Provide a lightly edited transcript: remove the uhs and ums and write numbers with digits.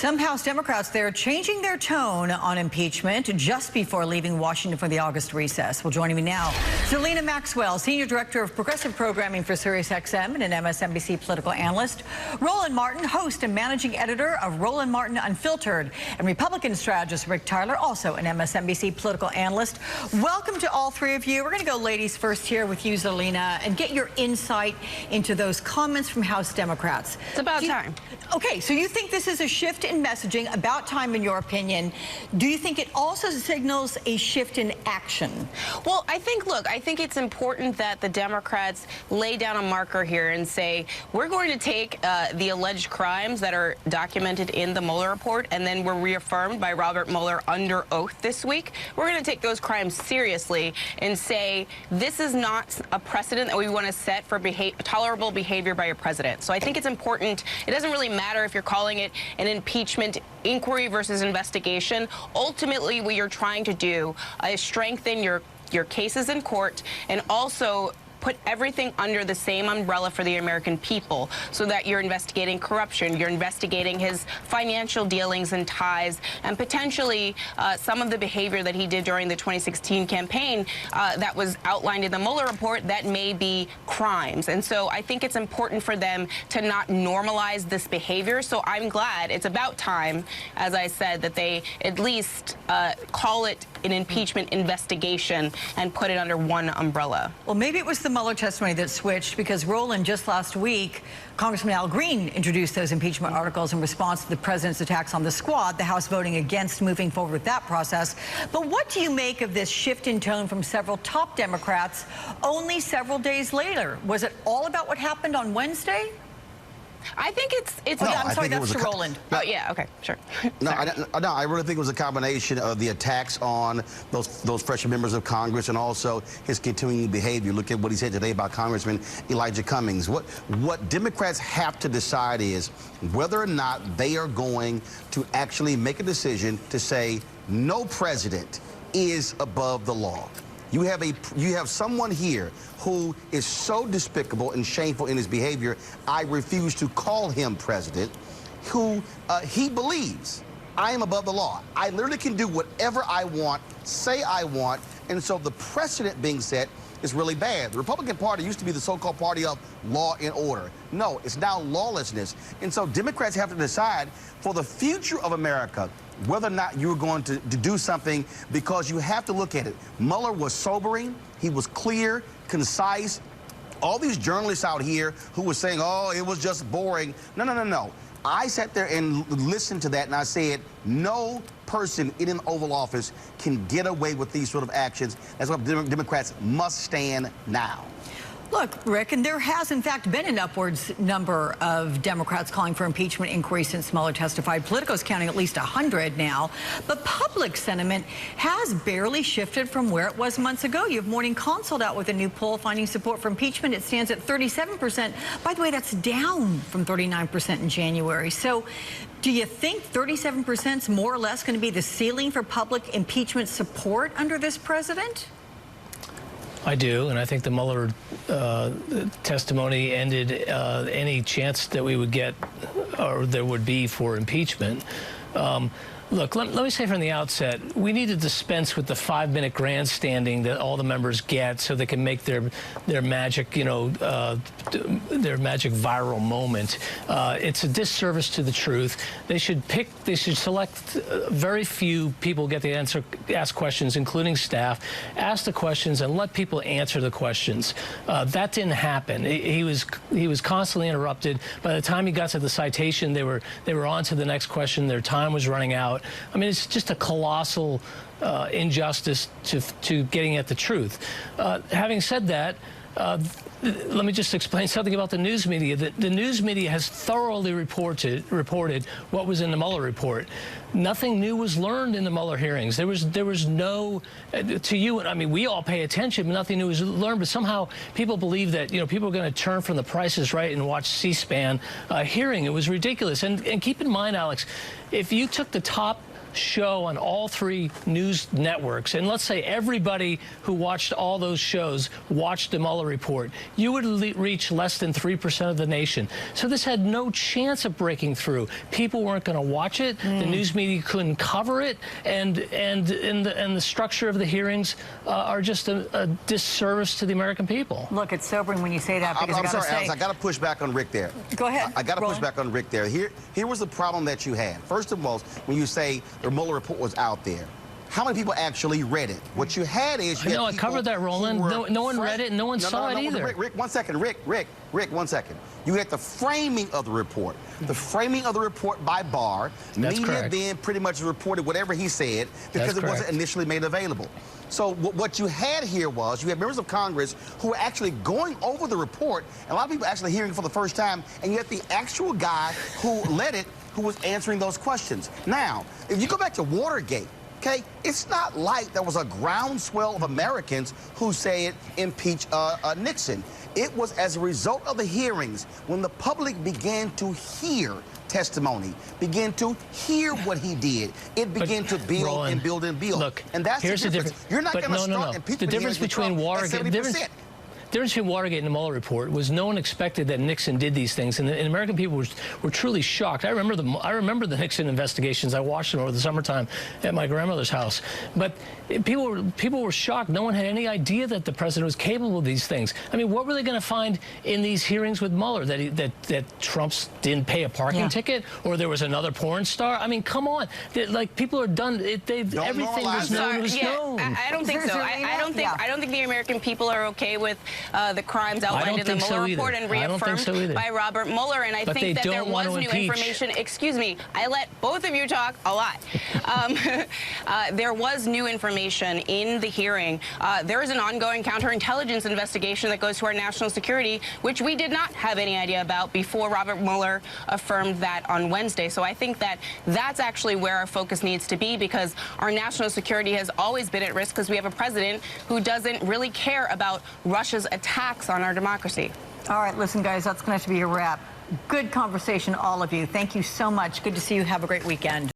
Some House Democrats, they're changing their tone on impeachment just before leaving Washington for the August recess. Well, joining me now, Zerlina Maxwell, Senior Director of Progressive Programming for SiriusXM and an MSNBC political analyst. Roland Martin, host and managing editor of Roland Martin Unfiltered. And Republican Strategist Rick Tyler, also an MSNBC political analyst. Welcome to all three of you. We're going to go ladies first here with you, Zerlina, and get your insight into those comments from House Democrats. It's about time. Okay, so you think this is a shift in messaging, about time in your opinion. Do you think it also signals a shift in action? Well, I think it's important that the Democrats lay down a marker here and say, we're going to take the alleged crimes that are documented in the Mueller report and then were reaffirmed by Robert Mueller under oath this week. We're going to take those crimes seriously and say, this is not a precedent that we want to set for tolerable behavior by a president. So I think it's important. It doesn't really matter if you're calling it an impeachment inquiry versus investigation. Ultimately, what you're trying to do is strengthen your cases in court and also put everything under the same umbrella for the American people so that you're investigating corruption, you're investigating his financial dealings and ties, and potentially some of the behavior that he did during the 2016 campaign that was outlined in the Mueller report that may be crimes. And so I think it's important for them to not normalize this behavior. So I'm glad it's about time, as I said, that they at least call it an impeachment investigation and put it under one umbrella. Well, maybe it was the Mueller testimony that switched, because Roland, just last week, Congressman Al Green introduced those impeachment articles in response to the president's attacks on the squad, the House voting against moving forward with that process. But what do you make of this shift in tone from several top Democrats only several days later? Was it all about what happened on Wednesday? I think it's. No, I'm sorry, that's to Roland. Oh yeah, okay, sure. No, I really think it was a combination of the attacks on those freshman members of Congress and also his continuing behavior. Look at what he said today about Congressman Elijah Cummings. What Democrats have to decide is whether or not they are going to actually make a decision to say no president is above the law. You have someone here who is so despicable and shameful in his behavior, I refuse to call him president, who he believes I am above the law. I literally can do whatever I want, say I want, and so the precedent being set is really bad. The Republican Party used to be the so-called party of law and order. No, it's now lawlessness. And so Democrats have to decide for the future of America whether or not you're going to do something, because you have to look at it. Mueller was sobering. He was clear, concise. All these journalists out here who were saying, oh, it was just boring. No, no, no, no. I sat there and listened to that, and I said, no person in an Oval Office can get away with these sort of actions. That's why Democrats must stand now. Look, Rick, and there has, in fact, been an upwards number of Democrats calling for impeachment inquiry since Mueller testified. Politico's counting at least 100 now. But public sentiment has barely shifted from where it was months ago. You have Morning Consult out with a new poll finding support for impeachment. It stands at 37%. By the way, that's down from 39% in January. So do you think 37% is more or less going to be the ceiling for public impeachment support under this president? I do, and I think the Mueller testimony ended any chance that we would get or there would be for impeachment. Look, let me say from the outset, we need to dispense with the 5-minute grandstanding that all the members get so they can make their magic, their magic viral moment. It's a disservice to the truth. They should select very few people get to ask questions, including staff, ask the questions and let people answer the questions. That didn't happen. He was constantly interrupted. By the time he got to the citation, they were on to the next question. Their time was running out. I mean, it's just a colossal injustice to getting at the truth. Having said that, let me just explain something about the news media. The news media has thoroughly reported what was in the Mueller report. Nothing new was learned in the Mueller hearings. There was no, to you, I mean, we all pay attention, but nothing new was learned. But somehow people believe that, people are going to turn from The Price is Right and watch C-SPAN hearing. It was ridiculous. And keep in mind, Alex, if you took the top show on all 3 news networks, and let's say everybody who watched all those shows watched the Mueller report, you would reach less than 3% of the nation. So this had no chance of breaking through. People weren't going to watch it. The news media couldn't cover it, and the structure of the hearings are just a disservice to the American people. Look, it's sobering when you say that, because I'm sorry, Alex, I got to push back on Rick there. Go ahead. I got to push back on Rick there. Here was the problem that you had. First of all, when you say the Mueller report was out there, how many people actually read it? What you had is... I covered that, Roland. No one read it, and no one saw it either. Rick, 1 second. Rick, 1 second. You had the framing of the report. The framing of the report by Barr. That's Media correct. then pretty much reported whatever he said because it wasn't initially made available. So what you had here was you had members of Congress who were actually going over the report, and a lot of people actually hearing it for the first time, and yet the actual guy who led it, who was answering those questions. Now, if you go back to Watergate, okay, it's not like there was a groundswell of Americans who said impeach Nixon. It was as a result of the hearings when the public began to hear testimony, began to hear what he did. It began to build, Roland, and build and build. Look, and that's here's the difference. You're not going to start impeachment The difference between Watergate, the difference between Watergate and the Mueller report was no one expected that Nixon did these things, and American people were truly shocked. I remember the Nixon investigations. I watched them over the summertime at my grandmother's house. But people were shocked. No one had any idea that the president was capable of these things. I mean, what were they going to find in these hearings with Mueller? That Trump didn't pay a parking ticket, or there was another porn star? I mean, come on. Like, people are done. Everything was known. I don't think so. I don't think the American people are okay with the crimes outlined in the Mueller report and reaffirmed by Robert Mueller. And I think that there was new information. Excuse me, I let both of you talk a lot. There was new information in the hearing. There is an ongoing counterintelligence investigation that goes to our national security, which we did not have any idea about before Robert Mueller affirmed that on Wednesday. So I think that that's actually where our focus needs to be, because our national security has always been at risk because we have a president who doesn't really care about Russia's attacks on our democracy. All right, listen, guys, that's going to have to be a wrap. Good conversation, all of you. Thank you so much. Good to see you. Have a great weekend.